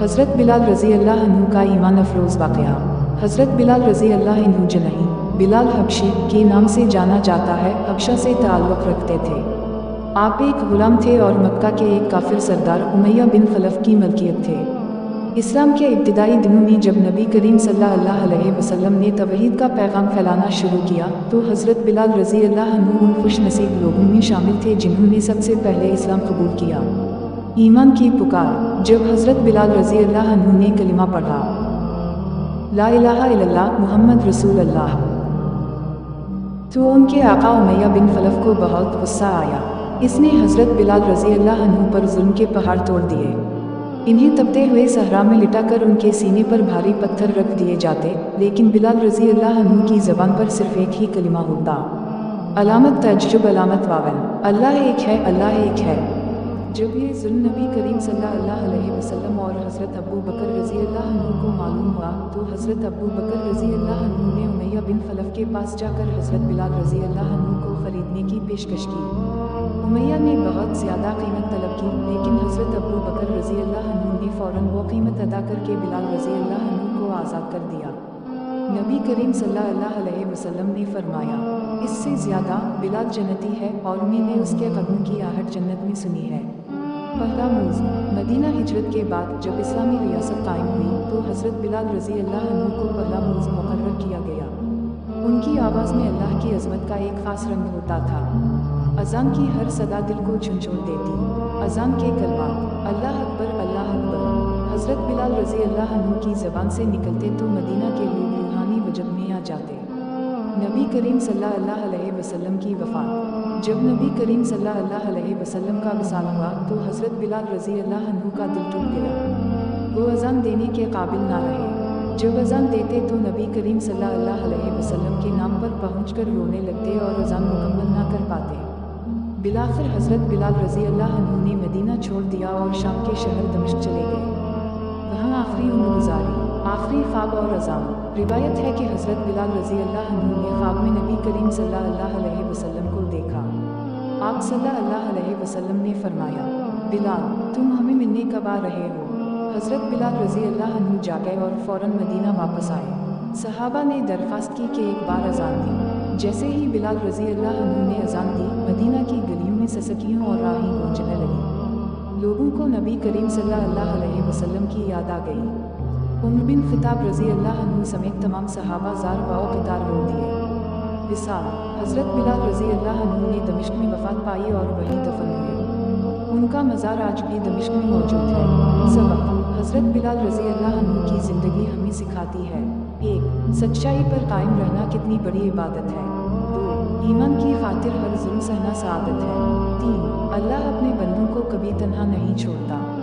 حضرت بلال رضی اللہ عنہ کا ایمان افروز واقعہ۔ حضرت بلال رضی اللہ عنہ جنہی بلال حبشی کے نام سے جانا جاتا ہے، حبشہ سے تعلق رکھتے تھے۔ آپ ایک غلام تھے اور مکہ کے ایک کافر سردار امیہ بن خلف کی ملکیت تھے۔ اسلام کے ابتدائی دنوں میں جب نبی کریم صلی اللہ علیہ وسلم نے توحید کا پیغام پھیلانا شروع کیا تو حضرت بلال رضی اللہ عنہ ان خوش نصیب لوگوں میں شامل تھے جنہوں نے سب سے پہلے اسلام قبول کیا۔ ایمان کی پکار۔ جب حضرت بلال رضی اللہ عنہ نے کلمہ پڑھا، لا الہ الا اللہ محمد رسول اللہ، تو ان کے آقا امیہ بن خلف کو بہت غصہ آیا۔ اس نے حضرت بلال رضی اللہ عنہ پر ظلم کے پہاڑ توڑ دیے۔ انہیں تپتے ہوئے صحرا میں لٹا کر ان کے سینے پر بھاری پتھر رکھ دیے جاتے، لیکن بلال رضی اللہ عنہ کی زبان پر صرف ایک ہی کلمہ ہوتا، علامت تعجب، علامت واون، اللہ ایک ہے، اللہ ایک ہے۔ جب یہ ظلم نبی کریم صلی اللہ علیہ وسلم اور حضرت ابو بکر رضی اللہ عنہ کو معلوم ہوا تو حضرت ابو بکر رضی اللہ عنہ نے امیہ بن خلف کے پاس جا کر حضرت بلال رضی اللہ عنہ کو خریدنے کی پیشکش کی۔ امیہ نے بہت زیادہ قیمت طلب کی، لیکن حضرت ابو بکر رضی اللہ عنہ نے فوراً وہ قیمت ادا کر کے بلال رضی اللہ عنہ کو آزاد کر دیا۔ نبی کریم صلی اللہ علیہ وسلم نے فرمایا، اس سے زیادہ بلال جنتی ہے اور میں نے اس کے قدموں کی آہٹ جنت میں سنی ہے۔ پہلا موز۔ مدینہ ہجرت کے بعد جب اسلامی ریاست قائم ہوئی تو حضرت بلال رضی اللہ عنہ کو پہلا موز مقرر کیا گیا۔ ان کی آواز میں اللہ کی عظمت کا ایک خاص رنگ ہوتا تھا۔ اذان کی ہر صدا دل کو جھنجھوڑ دیتی۔ اذان کے کلمات، اللہ اکبر، اللہ اکبر، حضرت بلال رضی اللہ عنہ کی زبان سے نکلتے تو مدینہ کے لوگ روحانی وجد میں آ جاتے۔ نبی کریم صلی اللہ علیہ وسلم کی وفات۔ جب نبی کریم صلی اللہ علیہ وسلم کا وصال ہوا تو حضرت بلال رضی اللہ عنہ کا دل ٹوٹ گیا۔ وہ اذان دینے کے قابل نہ رہے۔ جب اذان دیتے تو نبی کریم صلی اللہ علیہ وسلم کے نام پر پہنچ کر رونے لگتے اور اذان مکمل نہ کر پاتے۔ بالآخر حضرت بلال رضی اللہ عنہ نے مدینہ چھوڑ دیا اور شام کے شہر دمشق چلے گئے۔ وہاں آخری عمر گزاری۔ آخری خواب اور اذان۔ روایت ہے کہ حضرت بلال رضی اللہ عنہ نے خواب میں نبی کریم صلی اللہ علیہ وسلم کو دیکھا۔ آپ صلی اللہ علیہ وسلم نے فرمایا، بلال تم ہمیں ملنے کب آ رہے ہو؟ حضرت بلال رضی اللہ عنہ جاگے اور فوراً مدینہ واپس آئے۔ صحابہ نے درخواست کی کہ ایک بار اذان دی۔ جیسے ہی بلال رضی اللہ عنہ نے اذان دی، مدینہ کی گلیوں میں سسکیوں اور راہیں گونجنے لگیں۔ لوگوں کو نبی کریم صلی اللہ علیہ وسلم کی یاد آ گئی۔ عمر بن خطاب رضی اللہ عنہ سمیت تمام صحابہ زار باؤ قطار رو دیے۔ وصال۔ حضرت بلال رضی اللہ عنہ نے دمشق میں وفات پائی اور وہیں دفن ہوئے۔ ان کا مزار آج بھی دمشق میں موجود ہے۔ سبق۔ حضرت بلال رضی اللہ عنہ کی زندگی ہمیں سکھاتی ہے: 1. سچائی پر قائم رہنا کتنی بڑی عبادت ہے۔ 2. ایمان کی خاطر ہر ظلم سہنا سعادت ہے۔ 3. اللہ اپنے بندوں کو کبھی تنہا نہیں چھوڑتا۔